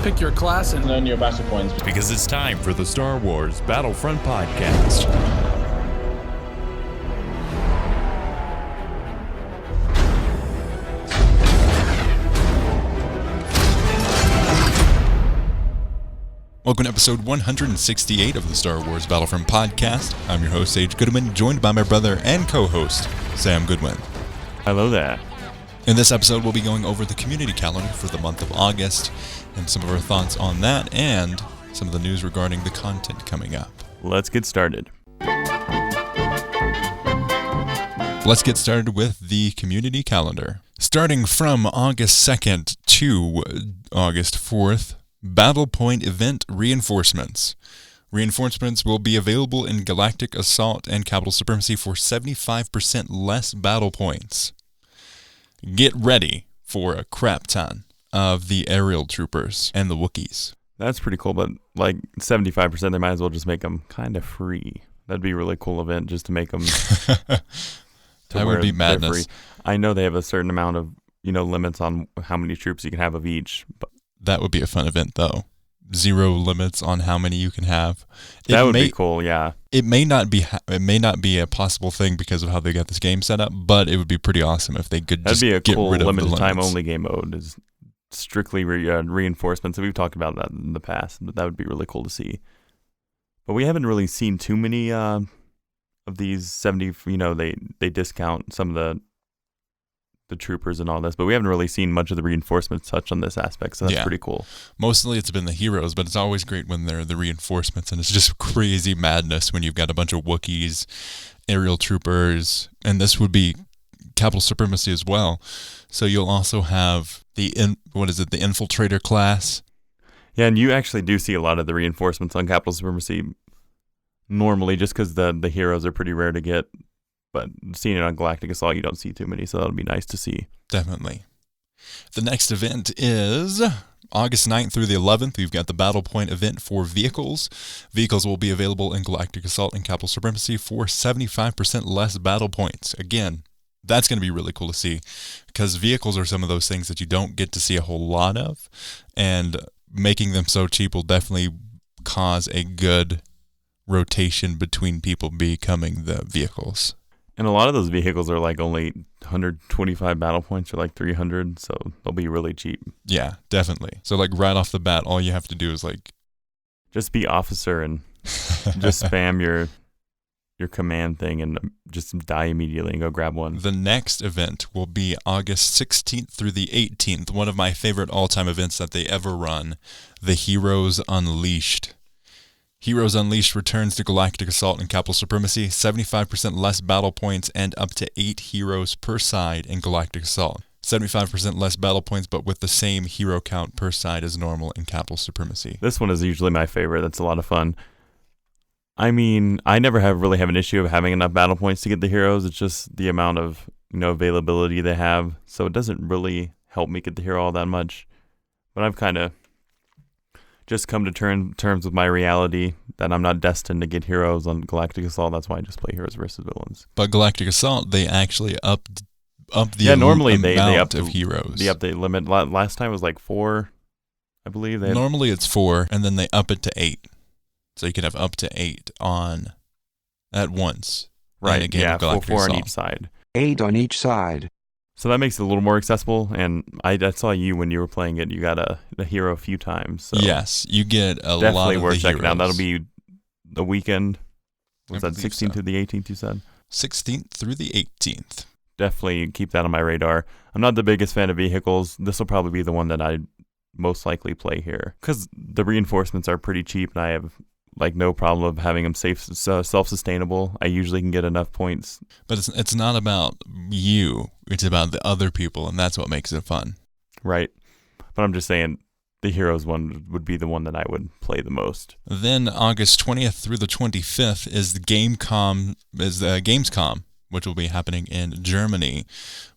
pick your class and earn your battle points. Because it's time for the Star Wars Battlefront Podcast. Welcome to episode 168 of the Star Wars Battlefront Podcast. I'm your host, Sage Goodwin, joined by my brother and co-host, Sam Goodwin. Hello there. In this episode, we'll be going over the community calendar for the month of August and some of our thoughts on that and some of the news regarding the content coming up. Let's get started. Let's get started with the community calendar. Starting from August 2nd to August 4th, Battle Point Event Reinforcements. Reinforcements will be available in Galactic Assault and Capital Supremacy for 75% less battle points. Get ready for a crap ton of the aerial troopers and the Wookiees. That's pretty cool, but like 75%, they might as well just make them kind of free. That'd be a really cool event just to make them That would be madness. I know they have a certain amount of, limits on how many troops you can have of each, but that would be a fun event, though. Zero limits on how many you can have. That would be cool, yeah. It may not be a possible thing because of how they got this game set up, but it would be pretty awesome if they could That'd just be a get cool rid of limited the time limits. only game mode. Is strictly reinforcements. We've talked about that in the past, but that would be really cool to see. But we haven't really seen too many of these 70. They discount some of the troopers and all this, but we haven't really seen much of the reinforcements touch on this aspect, so that's pretty cool. Mostly it's been the heroes, but it's always great when they're the reinforcements, and it's just crazy madness when you've got a bunch of Wookiees, aerial troopers, and this would be Capital Supremacy as well. So you'll also have the Infiltrator class. Yeah, and you actually do see a lot of the reinforcements on Capital Supremacy normally, just because the heroes are pretty rare to get. But seeing it on Galactic Assault, you don't see too many, so that'll be nice to see. Definitely. The next event is August 9th through the 11th. We've got the Battle Point event for vehicles. Vehicles will be available in Galactic Assault and Capital Supremacy for 75% less battle points. Again, that's going to be really cool to see because vehicles are some of those things that you don't get to see a whole lot of, and making them so cheap will definitely cause a good rotation between people becoming the vehicles. And a lot of those vehicles are like only 125 battle points or like 300, so they'll be really cheap. Yeah, definitely. So like right off the bat, all you have to do is like just be officer and just spam your command thing and just die immediately and go grab one. The next event will be August 16th through the 18th, one of my favorite all-time events that they ever run, the Heroes Unleashed. Heroes Unleashed returns to Galactic Assault and Capital Supremacy, 75% less battle points and up to 8 heroes per side in Galactic Assault. 75% less battle points, but with the same hero count per side as normal in Capital Supremacy. This one is usually my favorite. That's a lot of fun. I mean, I never really have an issue of having enough battle points to get the heroes. It's just the amount of availability they have. So it doesn't really help me get the hero all that much. But I've kind of just come to terms with my reality that I'm not destined to get heroes on Galactic Assault. That's why I just play heroes versus villains. But Galactic Assault, they actually up the normally amount they up of heroes. The update limit last time was like 4, I believe. Normally it's 4, and then they up it to 8. So you can have up to 8 on at once. Right, in a game of Galactic 4 on Assault. each side. 8 on each side. So that makes it a little more accessible, and I saw you when you were playing it. You got a hero a few times. So yes, you get a lot of definitely worth checking heroes. out. That'll be the weekend. Was that 16th so. to the 18th, you said? 16th through the 18th. Definitely keep that on my radar. I'm not the biggest fan of vehicles. This will probably be the one that I most likely play here, because the reinforcements are pretty cheap, and I have like no problem of having them self-sustainable. I usually can get enough points. But it's not about you. It's about the other people, and that's what makes it fun. Right. But I'm just saying the Heroes one would be the one that I would play the most. Then August 20th through the 25th is the Gamescom, which will be happening in Germany,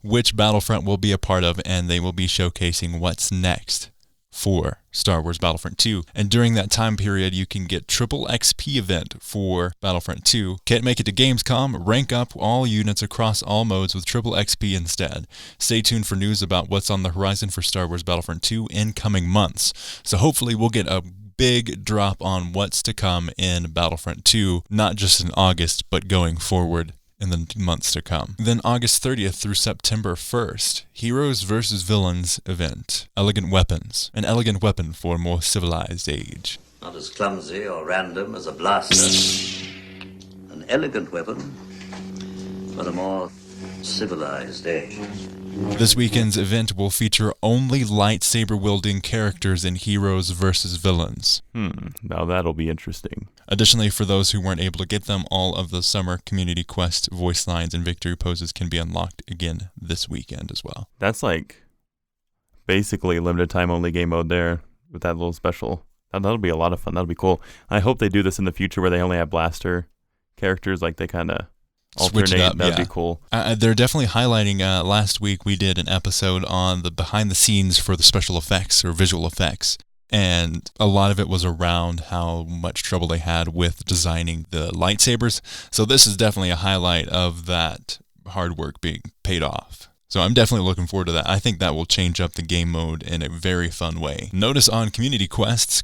which Battlefront will be a part of, and they will be showcasing what's next for Star Wars Battlefront 2. And during that time period, you can get triple XP event for Battlefront 2. Can't make it to Gamescom? Rank up all units across all modes with triple XP instead. Stay tuned for news about what's on the horizon for Star Wars Battlefront 2 in coming months. So hopefully we'll get a big drop on what's to come in Battlefront 2, not just in August, but going forward in the months to come. Then August 30th through September 1st, Heroes vs. Villains event. Elegant weapons. An elegant weapon for a more civilized age. Not as clumsy or random as a blaster. An elegant weapon for a more civilized age. This weekend's event will feature only lightsaber-wielding characters in Heroes vs. Villains. Now that'll be interesting. Additionally, for those who weren't able to get them, all of the summer community quest voice lines and victory poses can be unlocked again this weekend as well. That's like basically limited time only game mode there with that little special. That'll be a lot of fun. That'll be cool. I hope they do this in the future where they only have blaster characters, like they kind of alternate. Switch it up, That'd be cool. They're definitely highlighting, last week we did an episode on the behind the scenes for the special effects or visual effects. And a lot of it was around how much trouble they had with designing the lightsabers. So this is definitely a highlight of that hard work being paid off. So I'm definitely looking forward to that. I think that will change up the game mode in a very fun way. Notice on community quests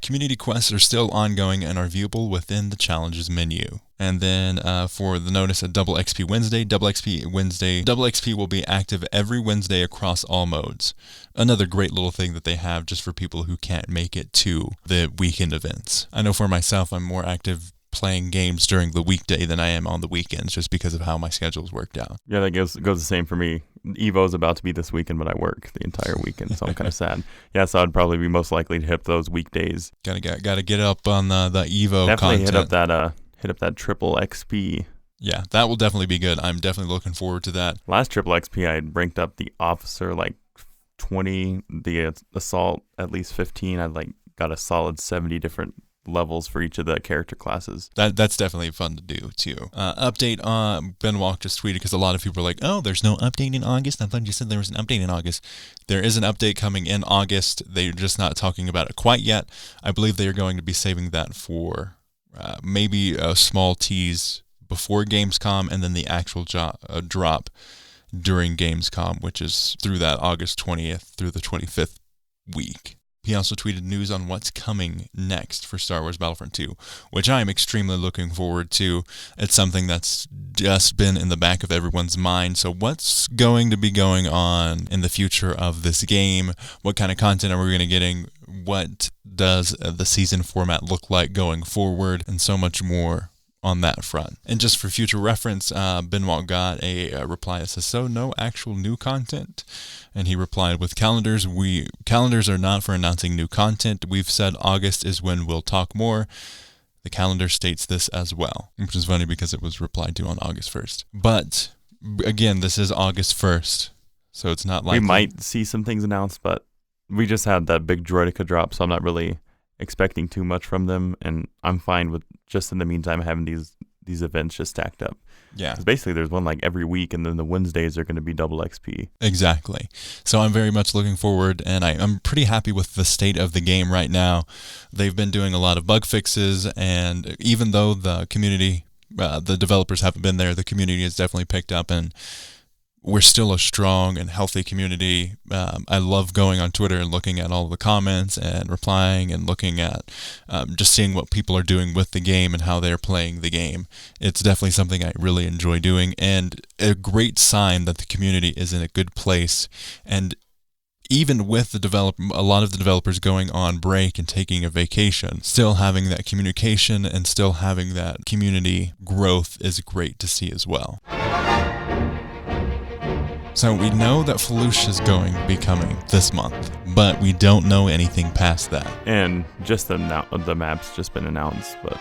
are still ongoing and are viewable within the challenges menu. And then for the notice at Double XP Wednesday, Double XP will be active every Wednesday across all modes. Another great little thing that they have just for people who can't make it to the weekend events. I know for myself, I'm more active playing games during the weekday than I am on the weekends just because of how my schedule's worked out. Yeah, that goes the same for me. Evo's about to be this weekend, but I work the entire weekend, so I'm kind of sad. Yeah, so I'd probably be most likely to hit those weekdays. Gotta get up on the Evo definitely content. Hit up that triple XP. Yeah, that will definitely be good. I'm definitely looking forward to that. Last triple XP, I ranked up the officer like 20, the assault at least 15. I got a solid 70 different levels for each of the character classes. That's definitely fun to do too. Update on Ben Walk just tweeted because a lot of people are like, oh, there's no update in August. I thought you said there was an update in August. There is an update coming in August. They're just not talking about it quite yet. I believe they are going to be saving that for maybe a small tease before Gamescom and then the actual drop during Gamescom, which is through that August 20th through the 25th week. He also tweeted news on what's coming next for Star Wars Battlefront 2, which I am extremely looking forward to. It's something that's just been in the back of everyone's mind. So what's going to be going on in the future of this game? What kind of content are we going to getting? What does the season format look like going forward? And so much more on that front. And just for future reference, Benoit got a reply that says, so no actual new content? And he replied with calendars. Calendars are not for announcing new content. We've said August is when we'll talk more. The calendar states this as well, which is funny because it was replied to on August 1st. But again, this is August 1st, so it's not like we might see some things announced, but we just had that big Droideka drop, so I'm not really expecting too much from them, and I'm fine with just in the meantime having these events just stacked up. Yeah. Because basically there's one like every week, and then the Wednesdays are going to be double XP. Exactly. So I'm very much looking forward, and I'm pretty happy with the state of the game right now. They've been doing a lot of bug fixes, and even though the community, the developers haven't been there, the community has definitely picked up, and we're still a strong and healthy community. I love going on Twitter and looking at all the comments and replying and looking at just seeing what people are doing with the game and how they're playing the game. It's definitely something I really enjoy doing, and a great sign that the community is in a good place. And even with a lot of the developers going on break and taking a vacation, still having that communication and still having that community growth is great to see as well. So we know that Felucia is going to be coming this month, but we don't know anything past that. And just the map's just been announced, but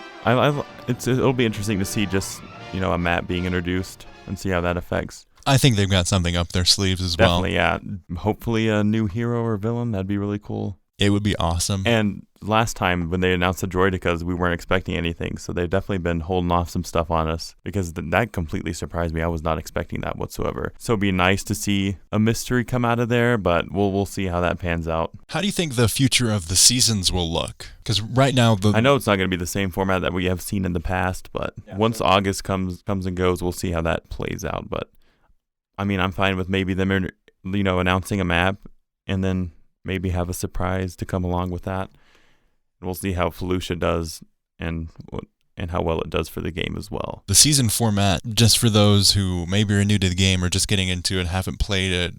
it'll be interesting to see just a map being introduced and see how that affects. I think they've got something up their sleeves as well. Definitely, yeah. Hopefully a new hero or villain. That'd be really cool. It would be awesome. And last time when they announced the Droidicas, we weren't expecting anything. So they've definitely been holding off some stuff on us because that completely surprised me. I was not expecting that whatsoever. So it'd be nice to see a mystery come out of there, but we'll see how that pans out. How do you think the future of the seasons will look? Because right now, I know it's not going to be the same format that we have seen in the past, but once August comes and goes, we'll see how that plays out. But I mean, I'm fine with maybe them, announcing a map and then maybe have a surprise to come along with that. And we'll see how Felucia does and how well it does for the game as well. The season format, just for those who maybe are new to the game or just getting into it, haven't played it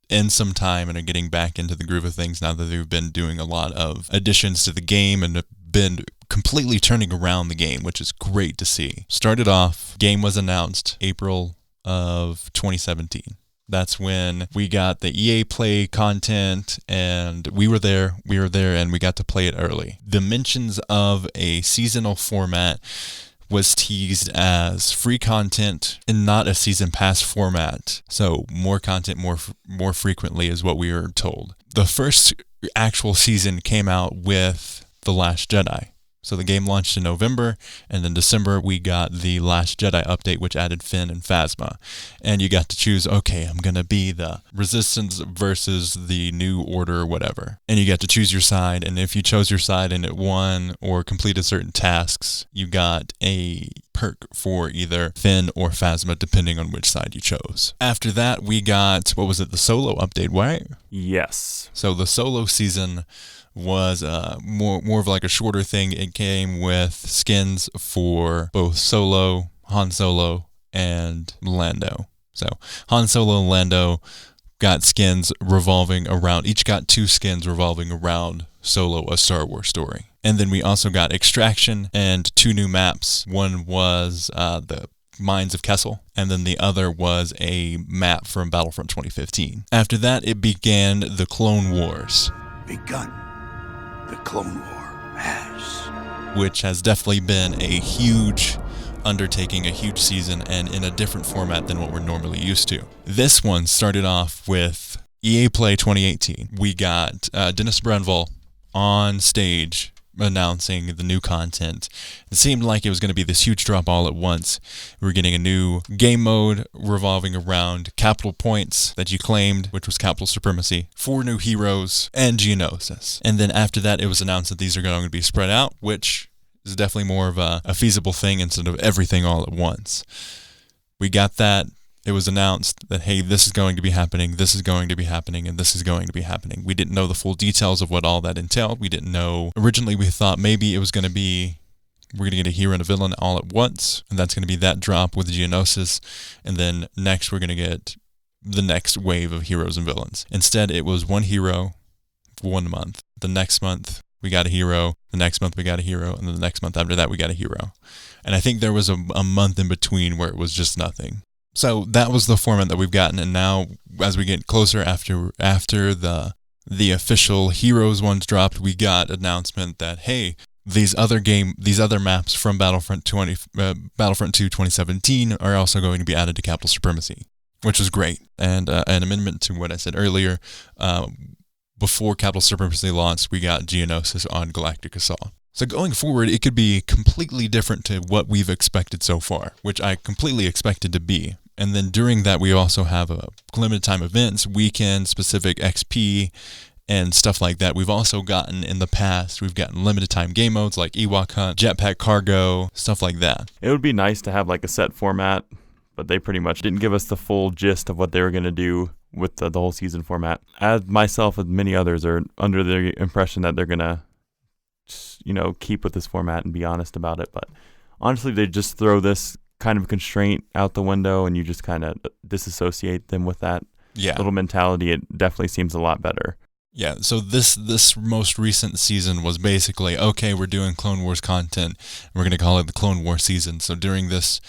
in some time and are getting back into the groove of things now that they've been doing a lot of additions to the game and have been completely turning around the game, which is great to see. Started off, game was announced April of 2017. That's when we got the EA Play content, and we were there, and we got to play it early. The mentions of a seasonal format was teased as free content and not a season pass format. So more content more frequently is what we were told. The first actual season came out with The Last Jedi. So the game launched in November, and in December we got the Last Jedi update, which added Finn and Phasma. And you got to choose, okay, I'm going to be the Resistance versus the New Order or whatever. And you got to choose your side, and if you chose your side and it won or completed certain tasks, you got a perk for either Finn or Phasma, depending on which side you chose. After that, we got, the solo update, right? Yes. So the solo season was more of like a shorter thing. It came with skins for both Solo, Han Solo, and Lando. So Han Solo and Lando got skins revolving around, each got 2 skins revolving around Solo, a Star Wars story. And then we also got Extraction and 2 new maps. One was the Mines of Kessel, and then the other was a map from Battlefront 2015. After that, it began the Clone Wars. Begun. The Clone War has. Which has definitely been a huge undertaking, a huge season, and in a different format than what we're normally used to. This one started off with EA Play 2018. We got Dennis Brunville on stage announcing the new content. It seemed like it was going to be this huge drop all at once. We were getting a new game mode revolving around capital points that you claimed, which was capital supremacy, 4 new heroes, and Geonosis. And then after that, it was announced that these are going to be spread out, which is definitely more of a feasible thing instead of everything all at once. We got that. It was announced that, hey, this is going to be happening, this is going to be happening, and this is going to be happening. We didn't know the full details of what all that entailed. We didn't know. Originally, we thought maybe it was going to be, we're going to get a hero and a villain all at once, and that's going to be that drop with Geonosis, and then next we're going to get the next wave of heroes and villains. Instead, it was 1 hero for 1 month. The next month, we got a hero. The next month, we got a hero. And then the next month after that, we got a hero. And I think there was a month in between where it was just nothing. So that was the format that we've gotten, and now as we get closer after the official Heroes ones dropped, we got announcement that, hey, these other maps from Battlefront 2 2017 are also going to be added to Capital Supremacy, which was great. And an amendment to what I said earlier, before Capital Supremacy launched, we got Geonosis on Galactic Assault. So going forward, it could be completely different to what we've expected so far, which I completely expected to be. And then during that, we also have limited time events, weekend specific XP, and stuff like that. We've also gotten in the past, we've gotten limited time game modes like Ewok Hunt, Jetpack Cargo, stuff like that. It would be nice to have like a set format, but they pretty much didn't give us the full gist of what they were going to do with the whole season format. As myself and many others are under the impression that they're going to keep with this format and be honest about it. But honestly, they just throw this kind of constraint out the window and you just kind of disassociate them with that little mentality. It definitely seems a lot better. Yeah, so this most recent season was basically, okay, we're doing Clone Wars content. We're going to call it the Clone Wars season. So during this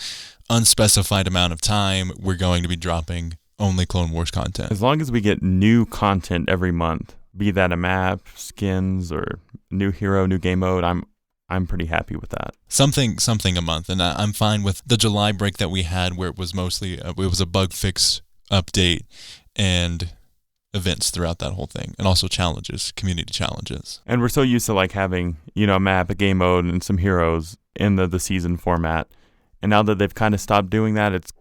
unspecified amount of time, we're going to be dropping only Clone Wars content. As long as we get new content every month, be that a map, skins, or new hero, new game mode, I'm pretty happy with that. Something a month, and I'm fine with the July break that we had, where it was mostly it was a bug fix update and events throughout that whole thing, and also challenges, community challenges. And we're so used to like having, a map, a game mode, and some heroes in the season format. And now that they've kind of stopped doing that, it's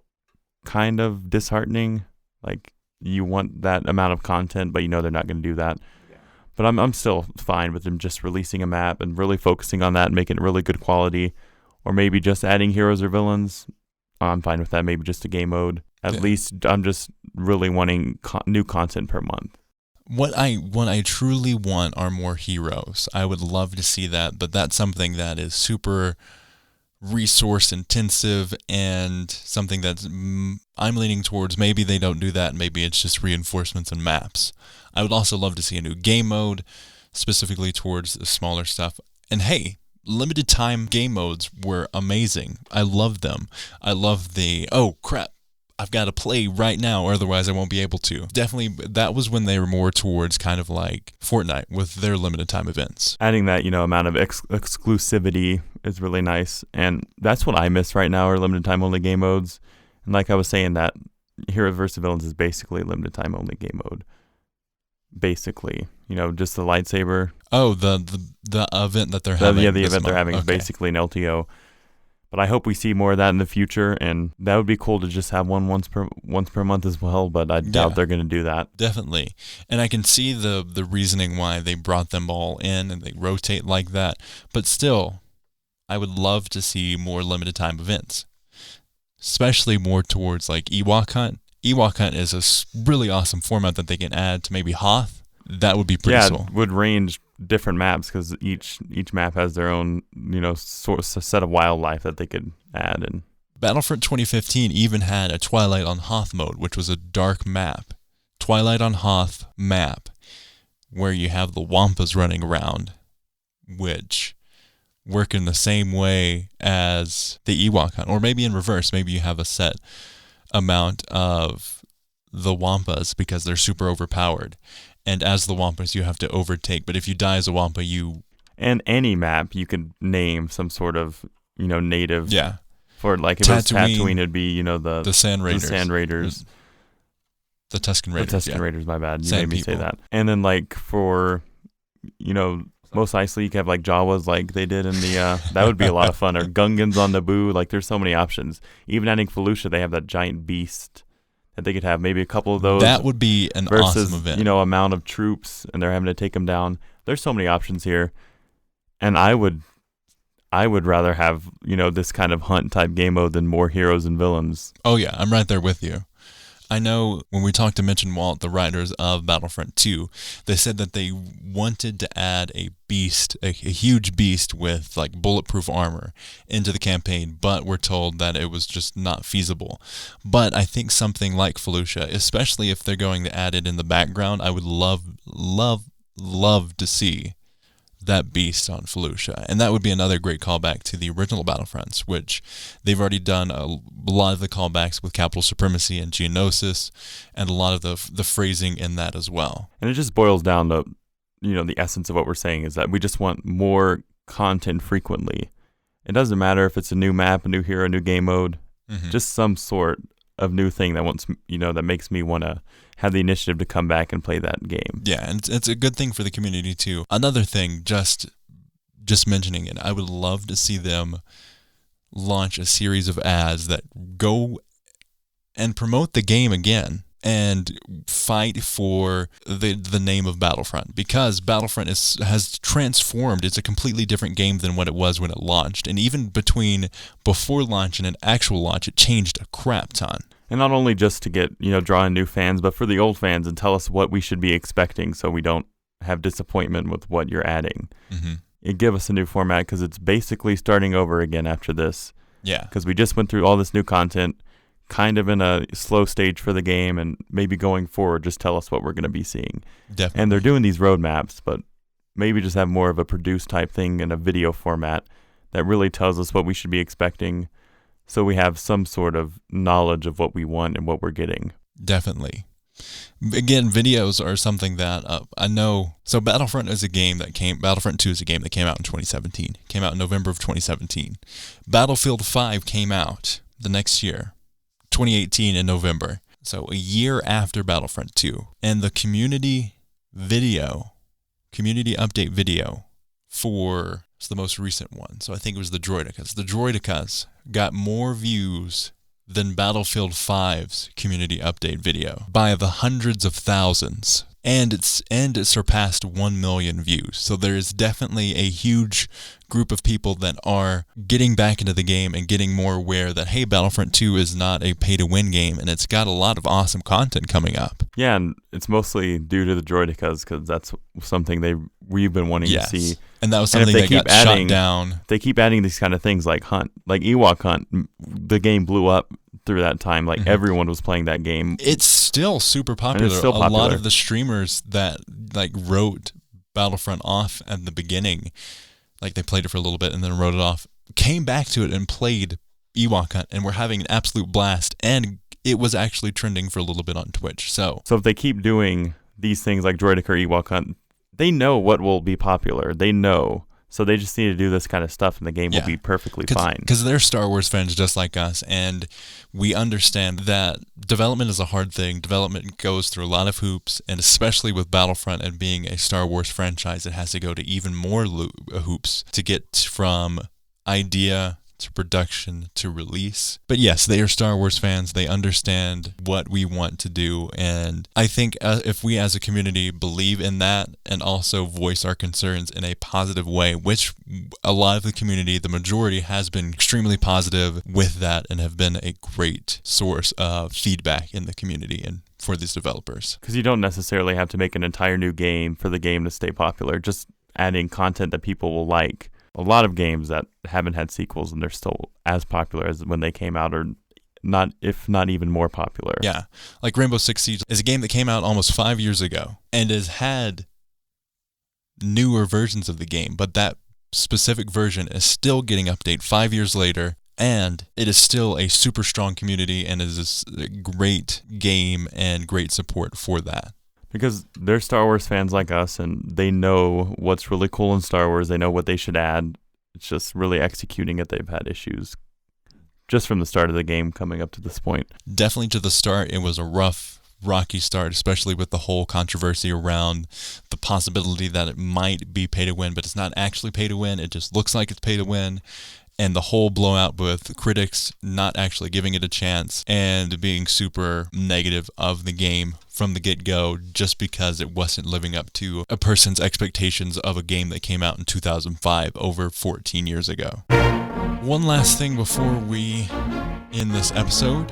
kind of disheartening. Like, you want that amount of content, but they're not going to do that. Yeah. But I'm still fine with them just releasing a map and really focusing on that and making it really good quality. Or maybe just adding heroes or villains. I'm fine with that. Maybe just a game mode. At least I'm just really wanting new content per month. What I truly want are more heroes. I would love to see that, but that's something that is super resource intensive and something that I'm leaning towards. Maybe they don't do that. Maybe it's just reinforcements and maps. I would also love to see a new game mode specifically towards the smaller stuff. And hey, limited time game modes were amazing. I loved them. I love the, oh crap, I've got to play right now or otherwise I won't be able to. Definitely, that was when they were more towards kind of like Fortnite with their limited time events. Adding that, amount of exclusivity is really nice. And that's what I miss right now are limited time only game modes. And like I was saying, that Heroes vs. Villains is basically a limited time only game mode. Basically, just the lightsaber. Oh, the event that they're having. The event they're having is basically an LTO. But I hope we see more of that in the future, and that would be cool to just have one once per month as well. But I doubt they're going to do that. Definitely, and I can see the reasoning why they brought them all in and they rotate like that. But still, I would love to see more limited time events, especially more towards like Ewok Hunt. Ewok Hunt is a really awesome format that they can add to maybe Hoth. That would be pretty cool. Yeah, it would range different maps because each map has their own, set of wildlife that they could add. And Battlefront 2015 even had a Twilight on Hoth mode, which was a dark map. Twilight on Hoth map, where you have the Wampas running around, which work in the same way as the Ewok Hunt. Or maybe in reverse. Maybe you have a set amount of the Wampas because they're super overpowered. And as the Wampas, you have to overtake. But if you die as a Wampa, And any map, you could name some sort of, native. Yeah. For, like, if it's Tatooine, it'd be, the Sand Raiders. The Sand Raiders. The Tusken Raiders. The Tusken Raiders, my bad. You made me say that. And then, like, for, Mos Eisley, you could have, like, Jawas like they did in the... that would be a lot of fun. Or Gungans on Naboo. Like, there's so many options. Even adding Felucia, they have that giant beast that they could have maybe a couple of those. That would be an awesome event. Amount of troops, and they're having to take them down. There's so many options here, and I would rather have this kind of hunt type game mode than more heroes and villains. Oh yeah, I'm right there with you. I know when we talked to Mitch and Walt, the writers of Battlefront 2, they said that they wanted to add a beast, a huge beast with like bulletproof armor into the campaign, but we're told that it was just not feasible. But I think something like Felucia, especially if they're going to add it in the background, I would love to see that beast on Felucia. And that would be another great callback to the original Battlefronts, which they've already done a lot of the callbacks with Capital Supremacy and Geonosis, and a lot of the phrasing in that as well. And it just boils down to, the essence of what we're saying is that we just want more content frequently. It doesn't matter if it's a new map, a new hero, a new game mode, just some sort of new thing that makes me want to have the initiative to come back and play that game. Yeah, and it's a good thing for the community too. Another thing, just mentioning it, I would love to see them launch a series of ads that go and promote the game again and fight for the name of Battlefront, because Battlefront has transformed. It's a completely different game than what it was when it launched, and even between before launch and an actual launch, it changed a crap ton. And not only just to get, draw in new fans, but for the old fans and tell us what we should be expecting so we don't have disappointment with what you're adding. It give us a new format because it's basically starting over again after this. Yeah. Because we just went through all this new content, kind of in a slow stage for the game, and maybe going forward, just tell us what we're going to be seeing. Definitely. And they're doing these roadmaps, but maybe just have more of a produced type thing in a video format that really tells us what we should be expecting, so we have some sort of knowledge of what we want and what we're getting. Definitely. Again, videos are something that I know. So Battlefront 2 is a game that came out in 2017. Came out in November of 2017. Battlefield 5 came out the next year, 2018 in November. So a year after Battlefront 2. And the community update video for it's the most recent one. So I think it was the Droidicas. The Droidicas got more views than Battlefield 5's community update video by the hundreds of thousands. And it surpassed 1 million views. So there is definitely a huge group of people that are getting back into the game and getting more aware that, hey, Battlefront 2 is not a pay-to-win game, and it's got a lot of awesome content coming up. Yeah, and it's mostly due to the Droidicas, because that's something we've been wanting to see. And that was something that got shut down. They keep adding these kind of things like Hunt, like Ewok Hunt. The game blew up through that time. Like everyone was playing that game. It's still super popular. It's still popular. A lot of the streamers that like wrote Battlefront off at the beginning, like they played it for a little bit and then wrote it off, came back to it and played Ewok Hunt and were having an absolute blast. And it was actually trending for a little bit on Twitch. So if they keep doing these things like Droidic or Ewok Hunt, they know what will be popular. They know. So they just need to do this kind of stuff and the game will be perfectly fine. Because they're Star Wars fans just like us, and we understand that development is a hard thing. Development goes through a lot of hoops, and especially with Battlefront and being a Star Wars franchise, it has to go to even more hoops to get from idea to production to release. But yes, they are Star Wars fans. They understand what we want to do. And I think if we as a community believe in that and also voice our concerns in a positive way, which a lot of the community, the majority, has been extremely positive with that and have been a great source of feedback in the community and for these developers. Because you don't necessarily have to make an entire new game for the game to stay popular. Just adding content that people will like. A lot of games that haven't had sequels and they're still as popular as when they came out, or not, if not even more popular. Yeah, like Rainbow Six Siege is a game that came out almost 5 years ago and has had newer versions of the game, but that specific version is still getting updated 5 years later, and it is still a super strong community and is a great game and great support for that. Because they're Star Wars fans like us, and they know what's really cool in Star Wars. They know what they should add. It's just really executing it. They've had issues just from the start of the game coming up to this point. Definitely to the start, it was a rocky start, especially with the whole controversy around the possibility that it might be pay to win, but it's not actually pay to win. It just looks like it's pay to win. And the whole blowout with critics not actually giving it a chance and being super negative of the game from the get-go just because it wasn't living up to a person's expectations of a game that came out in 2005, over 14 years ago. One last thing before we end this episode.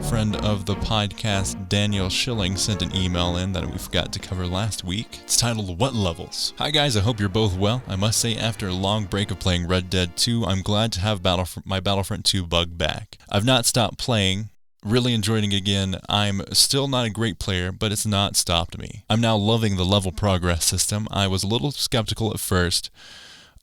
Friend of the podcast, Daniel Schilling, sent an email in that we forgot to cover last week. It's titled, What Levels? Hi guys, I hope you're both well. I must say, after a long break of playing Red Dead 2, I'm glad to have my Battlefront 2 bug back. I've not stopped playing, really enjoying it again. I'm still not a great player, but it's not stopped me. I'm now loving the level progress system. I was a little skeptical at first.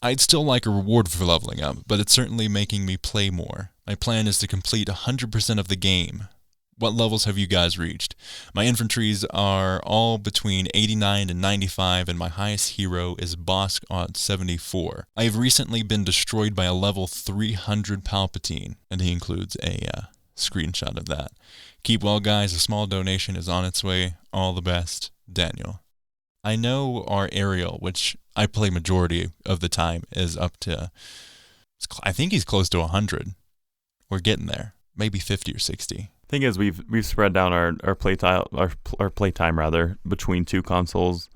I'd still like a reward for leveling up, but it's certainly making me play more. My plan is to complete 100% of the game. What levels have you guys reached? My infantries are all between 89 and 95, and my highest hero is Boss on 74. I have recently been destroyed by a level 300 Palpatine, and he includes a screenshot of that. Keep well, guys. A small donation is on its way. All the best, Daniel. I know our Ariel, which I play majority of the time, is up to, I think he's close to 100. We're getting there. Maybe 50 or 60. Thing is, we've spread down our playtime rather between two consoles.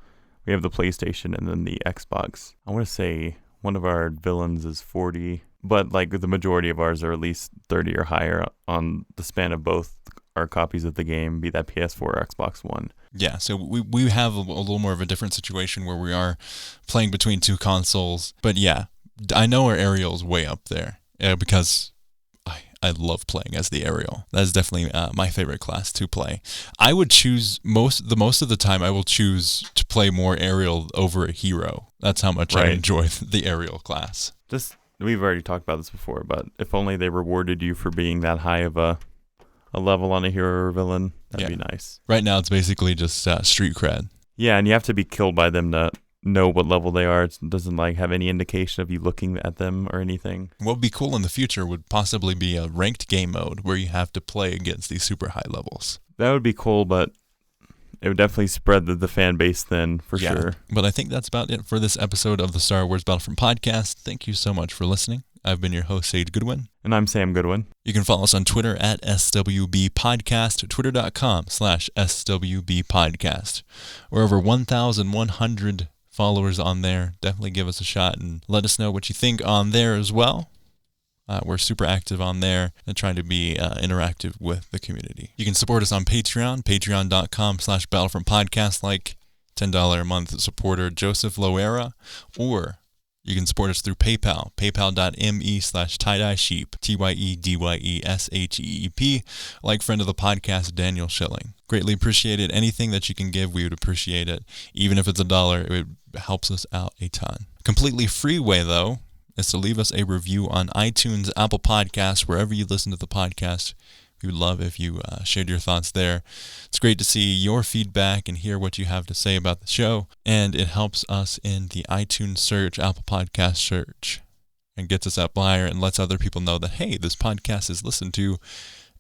We have the PlayStation and then the Xbox. I want to say one of our villains is 40, but like the majority of ours are at least 30 or higher on the span of both our copies of the game, be that PS4 or Xbox One. Yeah, so we have a little more of a different situation where we are playing between two consoles. But yeah, I know our Ariel's way up there because I love playing as the Ariel. That is definitely my favorite class to play. I would choose most of the time. I will choose to play more Ariel over a hero. That's how much I enjoy the Ariel class. We've already talked about this before, but if only they rewarded you for being that high of a level on a hero or villain, that'd be nice. Right now, it's basically just street cred. Yeah, and you have to be killed by them to know what level they are. It doesn't have any indication of you looking at them or anything. What would be cool in the future would possibly be a ranked game mode where you have to play against these super high levels. That would be cool, but it would definitely spread the fan base thin, for sure. But I think that's about it for this episode of the Star Wars Battlefront podcast. Thank you so much for listening. I've been your host, Sage Goodwin. And I'm Sam Goodwin. You can follow us on Twitter at SWB Podcast, twitter.com/SWB Podcast. We're over 1,100 followers on there. Definitely give us a shot and let us know what you think on there as well. We're super active on there and trying to be interactive with the community. You can support us on Patreon, patreon.com/Battlefront Podcast, like $10 a month supporter Joseph Loera, or you can support us through PayPal, paypal.me/tie-dye-sheep, TYEDYESHEEP, like friend of the podcast, Daniel Schilling. Greatly appreciated. Anything that you can give, we would appreciate it. Even if it's $1, it helps us out a ton. Completely free way, though, is to leave us a review on iTunes, Apple Podcasts, wherever you listen to the podcast. We would love if you shared your thoughts there. It's great to see your feedback and hear what you have to say about the show, and it helps us in the iTunes search, Apple Podcast search, and gets us up higher and lets other people know that, hey, this podcast is listened to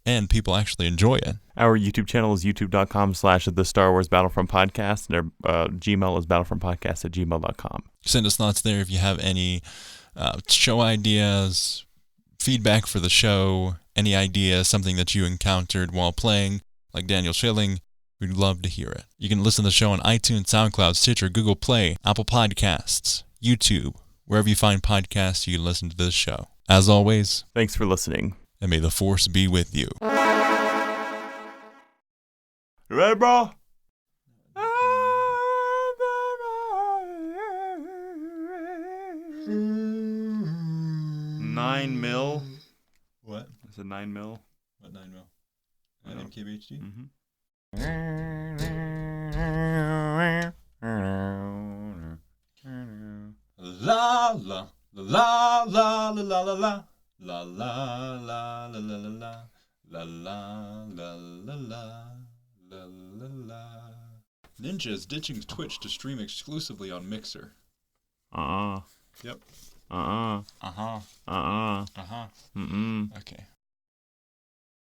and people actually enjoy it. Our YouTube channel is youtube.com/The Star Wars Battlefront Podcast, and our Gmail is battlefrontpodcast@gmail.com. Send us thoughts there if you have any show ideas, feedback for the show, any ideas, something that you encountered while playing, like Daniel Schilling. We'd love to hear it. You can listen to the show on iTunes, SoundCloud, Stitcher, Google Play, Apple Podcasts, YouTube. Wherever you find podcasts, you can listen to this show. As always, thanks for listening. And may the Force be with you. You ready, bro? 9 mil. What? Is it 9 mil? What 9 mil? MKBHD? Mm-hmm. La la la la la la la la la la la la la la la la la la. Ninja is ditching Twitch to stream exclusively on Mixer. Yep. Uh-huh. Uh-huh. Uh-uh. Uh-huh. Mm-mm. Okay.